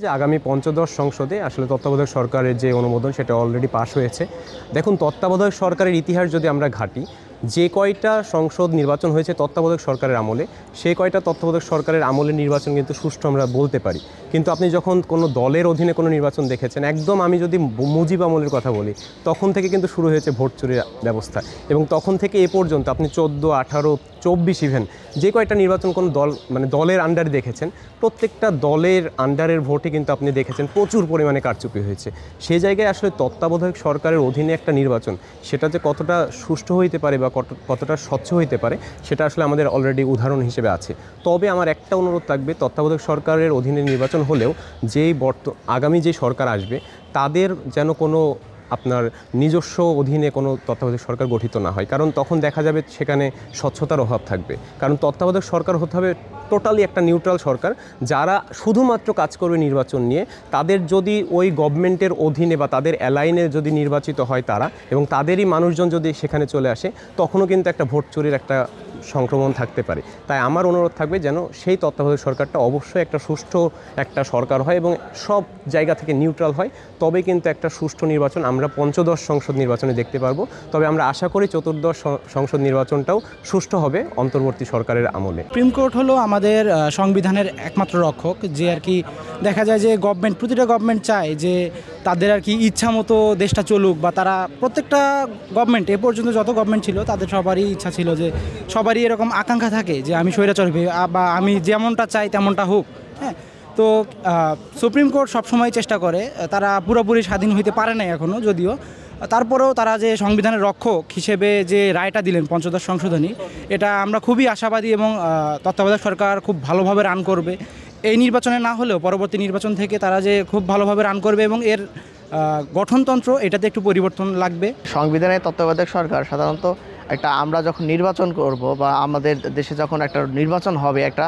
যে আগামী পঞ্চদশ সংসদে আসলে তত্ত্বাবধায়ক সরকারের যে অনুমোদন সেটা অলরেডি পাশ হয়েছে। দেখুন, তত্ত্বাবধায়ক সরকারের ইতিহাস যদি আমরা ঘাঁটি, যে কয়টা সংসদ নির্বাচন হয়েছে তত্ত্বাবধায়ক সরকারের আমলে, সেই কয়টা তত্ত্বাবধায়ক সরকারের আমলের নির্বাচন কিন্তু সুষ্ঠু আমরা বলতে পারি। কিন্তু আপনি যখন কোনো দলের অধীনে কোনো নির্বাচন দেখেছেন, একদম আমি যদি মুজিব আমলের কথা বলি, তখন থেকে কিন্তু শুরু হয়েছে ভোট চুরির ব্যবস্থা। এবং তখন থেকে এ পর্যন্ত আপনি 14, 18, 24 ইভেন যে কয়টা নির্বাচন কোনো দল মানে দলের আন্ডারে দেখেছেন, প্রত্যেকটা দলের আন্ডারের ভোটে কিন্তু আপনি দেখেছেন প্রচুর পরিমাণে কারচুপি হয়েছে। সেই জায়গায় আসলে তত্ত্বাবধায়ক সরকারের অধীনে একটা নির্বাচন, সেটা যে কতটা সুষ্ঠু হইতে পারে বা কতটা স্বচ্ছ হইতে পারে, সেটা আসলে আমাদের অলরেডি উদাহরণ হিসেবে আছে। তবে আমার একটা অনুরোধ থাকবে, তত্ত্বাবধায়ক সরকারের অধীনে নির্বাচন হলেও আগামী যে সরকার আসবে তাদের যেন কোনো আপনার নিজস্ব অধীনে কোনো তত্ত্বাবধায়ক সরকার গঠিত না হয়, কারণ তখন দেখা যাবে সেখানে স্বচ্ছতার অভাব থাকবে। কারণ তত্ত্বাবধায়ক সরকার হতে হবে টোটালি একটা নিউট্রাল সরকার, যারা শুধুমাত্র কাজ করবে নির্বাচন নিয়ে। তাদের যদি ওই গভর্নমেন্টের অধীনে বা তাদের অ্যালাইনে যদি নির্বাচিত হয় তারা, এবং তাদেরই মানুষজন যদি সেখানে চলে আসে, তখনও কিন্তু একটা ভোট চুরির একটা সংক্রমণ থাকতে পারে। তাই আমার অনুরোধ থাকবে যেন সেই তত্ত্বাবধায়ক সরকারটা অবশ্যই একটা সুষ্ঠু একটা সরকার হয় এবং সব জায়গা থেকে নিউট্রাল হয়, তবে কিন্তু একটা সুষ্ঠু নির্বাচন আমরা পঞ্চদশ সংসদ নির্বাচনে দেখতে পারবো। তবে আমরা আশা করি চতুর্দশ সংসদ নির্বাচনটাও সুষ্ঠু হবে অন্তর্বর্তী সরকারের আমলে। সুপ্রিম কোর্ট হলো আমাদের সংবিধানের একমাত্র রক্ষক, যে আর কি দেখা যায় যে প্রতিটা গভর্নমেন্ট চায় যে তাদের আর কি ইচ্ছা মতো দেশটা চলুক, বা তারা প্রত্যেকটা গভর্নমেন্ট এ পর্যন্ত যত গভর্নমেন্ট ছিল তাদের সবারই ইচ্ছা ছিল যে সবারই এরকম আকাঙ্ক্ষা থাকে যে আমি স্বৈরাচার হই বা আমি যেমনটা চাই তেমনটা হোক। হ্যাঁ, তো সুপ্রিম কোর্ট সবসময় চেষ্টা করে, তারা পুরোপুরি স্বাধীন হইতে পারে না এখনও যদিও, তারপরেও তারা যে সংবিধানের রক্ষক হিসেবে যে রায়টা দিলেন পঞ্চদশ সংশোধনী, এটা আমরা খুবই আশাবাদী এবং তত্ত্বাবধায়ক সরকার খুব ভালোভাবে রান করবে। এই নির্বাচনে না হলেও পরবর্তী নির্বাচন থেকে তারা যে খুব ভালোভাবে রান করবে এবং এর গঠনতন্ত্র এটাতে একটু পরিবর্তন লাগবে। সংবিধানের তত্ত্বাবধায়ক সরকার সাধারণত আমরা যখন নির্বাচন করব বা আমাদের দেশে যখন একটা নির্বাচন হবে, একটা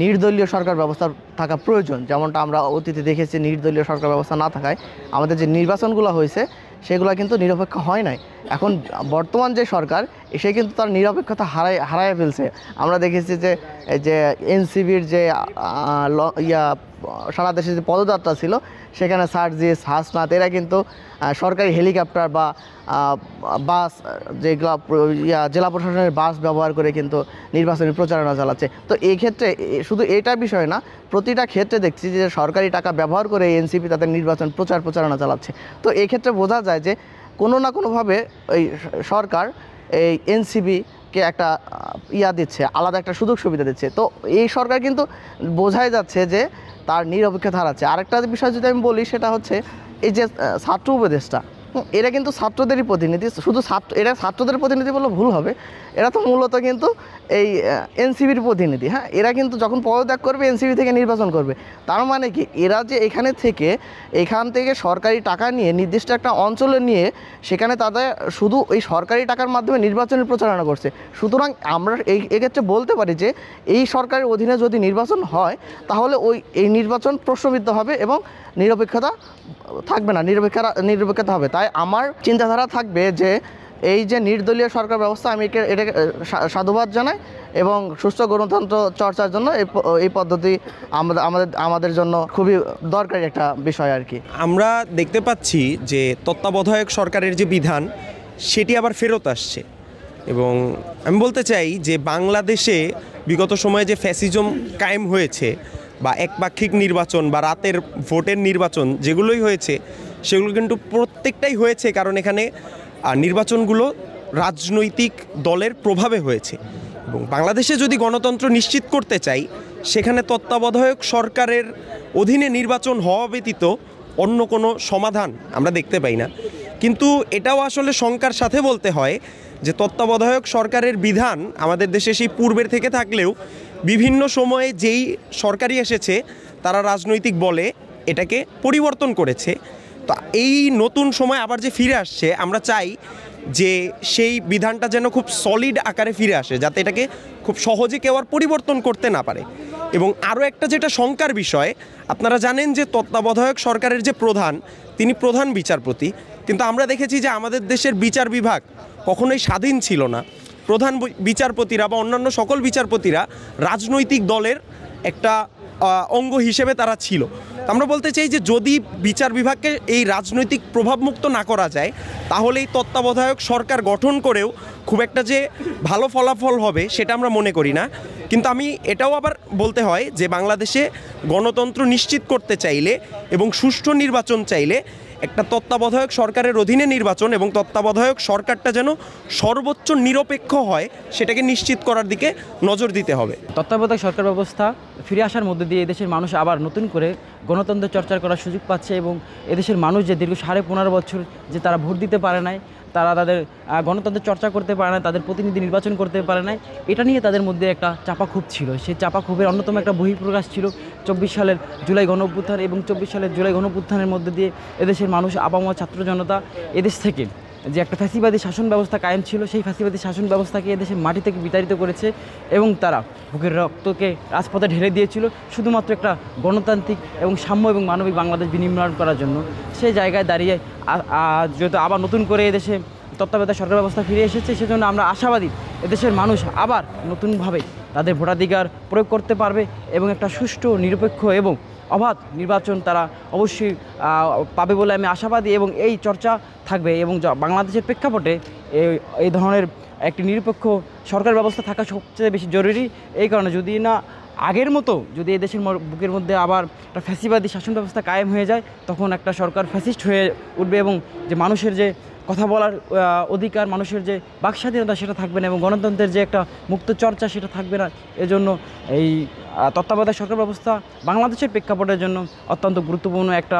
নির্দলীয় সরকার ব্যবস্থা থাকা প্রয়োজন। যেমনটা আমরা অতীতে দেখেছি, নির্দলীয় সরকার ব্যবস্থা না থাকায় আমাদের যে নির্বাচনগুলো হয়েছে সেগুলো কিন্তু নিরপেক্ষ হয় নাই। এখন বর্তমান যে সরকার, সে কিন্তু তার নিরপেক্ষতা হারায় ফেলছে। আমরা দেখেছি যে এনসিবির যে সারা দেশে যে পদযাত্রা ছিল, সেখানে সার্জিস, হাসনাত এরা কিন্তু সরকারি হেলিকপ্টার বা বাস, যেগুলো জেলা প্রশাসনের বাস ব্যবহার করে কিন্তু নির্বাচনী প্রচারণা চালাচ্ছে। তো এই ক্ষেত্রে শুধু এটা বিষয় না, প্রতিটা ক্ষেত্রে দেখছি যে সরকারি টাকা ব্যবহার করে এনসিপি তাদের নির্বাচন প্রচারণা চালাচ্ছে। তো এই ক্ষেত্রে বোঝা যায় যে কোনো না কোনোভাবে এই সরকার এই এনসিবিকে একটা দিচ্ছে, আলাদা একটা সুযোগ সুবিধা দিচ্ছে। তো এই সরকার কিন্তু বোঝাই যাচ্ছে যে তার নিরপেক্ষতা হারাচ্ছে। আরেকটা বিষয় যদি আমি বলি, সেটা হচ্ছে এই যে ছাত্র উপদেষ্টা, এরা কিন্তু ছাত্রদেরই প্রতিনিধি। এরা ছাত্রদের প্রতিনিধি বললে ভুল হবে, এরা তো মূলত কিন্তু এই এনসিবির প্রতিনিধি। হ্যাঁ, এরা কিন্তু যখন পদত্যাগ করবে এনসিবি থেকে নির্বাচন করবে। তার মানে কি, এরা যে এখান থেকে সরকারি টাকা নিয়ে নির্দিষ্ট একটা অঞ্চলে নিয়ে সেখানে তাদের শুধু এই সরকারি টাকার মাধ্যমে নির্বাচনের প্রচারণা করছে। সুতরাং আমরা এক্ষেত্রে বলতে পারি যে এই সরকারের অধীনে যদি নির্বাচন হয়, তাহলে এই নির্বাচন প্রশ্নবিদ্ধ হবে এবং নিরপেক্ষতা থাকবে না, নিরপেক্ষতা হবে। তাই আমার চিন্তাধারা থাকবে যে এই যে নির্দলীয় সরকার ব্যবস্থা, আমি এটাকে সাধুবাদ জানাই এবং সুষ্ঠু গণতন্ত্র চর্চার জন্য এই পদ্ধতি আমাদের জন্য খুবই দরকারি একটা বিষয় আর কি। আমরা দেখতে পাচ্ছি যে তত্ত্বাবধায়ক সরকারের যে বিধান, সেটি আবার ফেরত আসছে। এবং আমি বলতে চাই যে বাংলাদেশে বিগত সময়ে যে ফ্যাসিজম কায়েম হয়েছে, বা একপাক্ষিক নির্বাচন বা রাতের ভোটের নির্বাচন যেগুলোই হয়েছে, সেগুলো কিন্তু প্রত্যেকটাই হয়েছে কারণ এখানে নির্বাচনগুলো রাজনৈতিক দলের প্রভাবে হয়েছে। এবং বাংলাদেশে যদি গণতন্ত্র নিশ্চিত করতে চাই, সেখানে তত্ত্বাবধায়ক সরকারের অধীনে নির্বাচন হওয়া ব্যতীত অন্য কোনো সমাধান আমরা দেখতে পাই না। কিন্তু এটাও আসলে শঙ্কার সাথে বলতে হয় যে তত্ত্বাবধায়ক সরকারের বিধান আমাদের দেশে সেই পূর্বের থেকে থাকলেও বিভিন্ন সময়ে যেই সরকারই এসেছে তারা রাজনৈতিক বলে এটাকে পরিবর্তন করেছে। তো এই নতুন সময় আবার যে ফিরে আসছে, আমরা চাই যে সেই বিধানটা যেন খুব সলিড আকারে ফিরে আসে, যাতে এটাকে খুব সহজে কেউ আর পরিবর্তন করতে না পারে। এবং আরও একটা যেটা শঙ্কার বিষয়, আপনারা জানেন যে তত্ত্বাবধায়ক সরকারের যে প্রধান, তিনি প্রধান বিচারপতি, কিন্তু আমরা দেখেছি যে আমাদের দেশের বিচার বিভাগ কখনোই স্বাধীন ছিল না। প্রধান বিচারপতিরা বা অন্যান্য সকল বিচারপতিরা রাজনৈতিক দলের একটা অঙ্গ হিসেবে তারা ছিল। তা আমরা বলতে চাই যে যদি বিচার বিভাগকে এই রাজনৈতিক প্রভাবমুক্ত না করা যায়, তাহলে এই তত্ত্বাবধায়ক সরকার গঠন করেও খুব একটা যে ভালো ফলাফল হবে সেটা আমরা মনে করি না। কিন্তু আমি এটাও আবার বলতে হয় যে বাংলাদেশে গণতন্ত্র নিশ্চিত করতে চাইলে এবং সুষ্ঠু নির্বাচন চাইলে একটা তত্ত্বাবধায়ক সরকারের অধীনে নির্বাচন এবং তত্ত্বাবধায়ক সরকারটা যেন সর্বোচ্চ নিরপেক্ষ হয় সেটাকে নিশ্চিত করার দিকে নজর দিতে হবে। তত্ত্বাবধায়ক সরকার ব্যবস্থা ফিরে আসার মধ্যে দিয়ে এদেশের মানুষ আবার নতুন করে গণতন্ত্র চর্চা করার সুযোগ পাচ্ছে এবং এদেশের মানুষ যে দীর্ঘ 15.5 বছর যে তারা ভোট দিতে পারে নাই, তারা তাদের গণতন্ত্রের চর্চা করতে পারে না, তাদের প্রতিনিধি নির্বাচন করতে পারে নাই, এটা নিয়ে তাদের মধ্যে একটা চাপা ক্ষোভ ছিল। সেই চাপা ক্ষোভের অন্যতম একটা বহিঃপ্রকাশ ছিল 24 সালের জুলাই গণঅভ্যুত্থান এবং 24 সালের জুলাই গণঅভ্যুত্থানের মধ্যে দিয়ে এদেশের মানুষ আপামর ছাত্র জনতা এদেশ থেকে যে একটা ফ্যাসিবাদী শাসন ব্যবস্থা কায়েম ছিল, সেই ফ্যাসিবাদী শাসন ব্যবস্থাকে এদেশের মাটি থেকে বিতাড়িত করেছে এবং তারা বুকের রক্তকে রাজপথে ঢেলে দিয়েছিল শুধুমাত্র একটা গণতান্ত্রিক এবং সাম্য এবং মানবিক বাংলাদেশ বিনির্মাণ করার জন্য। সেই জায়গায় দাঁড়িয়ে যেহেতু আবার নতুন করে এদেশে তত্ত্বাবধায়ক সরকার ব্যবস্থা ফিরে এসেছে, সেজন্য আমরা আশাবাদী এদেশের মানুষ আবার নতুনভাবে তাদের ভোটাধিকার প্রয়োগ করতে পারবে এবং একটা সুষ্ঠু, নিরপেক্ষ এবং অবাধ নির্বাচন তারা অবশ্যই পাবে বলে আমি আশাবাদী এবং এই চর্চা থাকবে। এবং বাংলাদেশের প্রেক্ষাপটে এই ধরনের একটি নিরপেক্ষ সরকার ব্যবস্থা থাকা সবচেয়ে বেশি জরুরি। এই কারণে যদি না আগের মতো যদি এই দেশের বুকের মধ্যে আবার একটা ফ্যাসিবাদী শাসন ব্যবস্থা কায়েম হয়ে যায়, তখন একটা সরকার ফ্যাসিস্ট হয়ে উঠবে এবং যে মানুষের যে কথা বলার অধিকার, মানুষের যে বাকস্বাধীনতা সেটা থাকবে না এবং গণতন্ত্রের যে একটা মুক্ত চর্চা সেটা থাকবে না। এজন্য এই তত্ত্বাবধায়ক সরকার ব্যবস্থা বাংলাদেশের প্রেক্ষাপটের জন্য অত্যন্ত গুরুত্বপূর্ণ একটা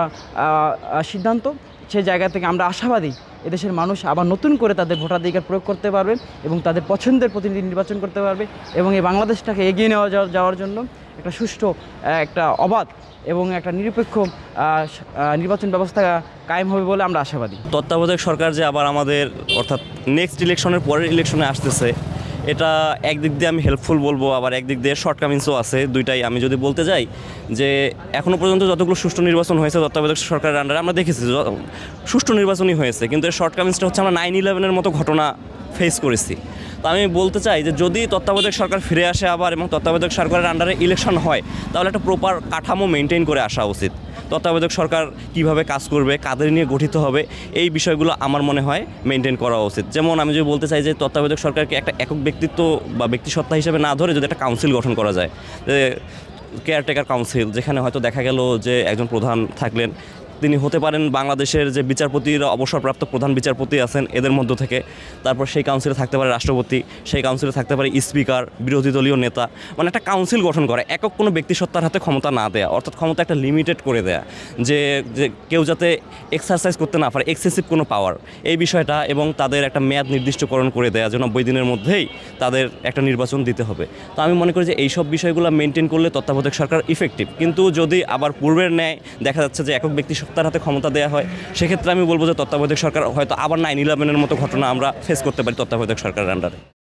সিদ্ধান্ত। সেই জায়গা থেকে আমরা আশাবাদী এদেশের মানুষ আবার নতুন করে তাদের ভোটাধিকার প্রয়োগ করতে পারবে এবং তাদের পছন্দের প্রতিনিধি নির্বাচন করতে পারবে এবং এই বাংলাদেশটাকে এগিয়ে যাওয়ার জন্য একটা সুষ্ঠু, একটা অবাধ এবং একটা নিরপেক্ষ নির্বাচন ব্যবস্থা কায়েম হবে বলে আমরা আশাবাদী। তত্ত্বাবধায়ক সরকার যে আবার আমাদের অর্থাৎ নেক্সট ইলেকশনের পরের ইলেকশনে আসতেছে, এটা একদিক দিয়ে আমি হেল্পফুল বলবো, আবার একদিক দিয়ে শর্টকামিংসও আছে। দুইটাই আমি যদি বলতে যাই যে এখনও পর্যন্ত যতগুলো সুষ্ঠু নির্বাচন হয়েছে তত্ত্বাবধায়ক সরকারের আন্ডারে আমরা দেখেছি সুষ্ঠু নির্বাচনই হয়েছে, কিন্তু এর শর্টকামিংসটা হচ্ছে আমরা 9/11-এর মতো ঘটনা ফেস করেছি। তো আমি বলতে চাই যে যদি তত্ত্বাবধায়ক সরকার ফিরে আসে আবার এবং তত্ত্বাবধায়ক সরকারের আন্ডারে ইলেকশন হয়, তাহলে একটা প্রপার কাঠামো মেনটেন করে আসা উচিত। তত্ত্বাবধায়ক সরকার কিভাবে কাজ করবে, কাদের নিয়ে গঠিত হবে, এই বিষয়গুলো আমার মনে হয় মেনটেন করা উচিত। যেমন আমি যদি বলতে চাই যে তত্ত্বাবধায়ক সরকারকে একটা একক ব্যক্তিত্ব বা ব্যক্তিসত্তা হিসেবে না ধরে যদি একটা কাউন্সিল গঠন করা যায়, কেয়ারটেকার কাউন্সিল, যেখানে হয়তো দেখা গেল যে একজন প্রধান থাকলেন, তিনি হতে পারেন বাংলাদেশের যে বিচারপতিরা অবসরপ্রাপ্ত প্রধান বিচারপতি আছেন এদের মধ্য থেকে, তারপর সেই কাউন্সিলে থাকতে পারে রাষ্ট্রপতি, সেই কাউন্সিলে থাকতে পারে স্পিকার, বিরোধী দলীয় নেতা, মানে একটা কাউন্সিল গঠন করা, একক কোনো ব্যক্তিসত্তার হাতে ক্ষমতা না দেয়া, অর্থাৎ ক্ষমতা একটা লিমিটেড করে দেয়া, যে কেউ যাতে এক্সারসাইজ করতে না পারে, এক্সেসিভ কোনো পাওয়ার, এই বিষয়টা, এবং তাদের একটা মেয়াদ নির্দিষ্টকরণ করে দেয়া যে 90 দিনের মধ্যেই তাদের একটা নির্বাচন দিতে হবে। তো আমি মনে করি যে এইসব বিষয়গুলো মেনটেন করলে তত্ত্বাবধায়ক সরকার ইফেক্টিভ। কিন্তু যদি আবার পূর্বের ন্যায় দেখা যাচ্ছে যে একক ব্যক্তি তার হাতে ক্ষমতা দেওয়া হয়, সেক্ষেত্রে আমি বলবো যে তত্ত্বাবধায়ক সরকার হয়তো আবার 9/11-এর মতো ঘটনা আমরা ফেস করতে পারি তত্ত্বাবধায়ক সরকারের আন্ডারে।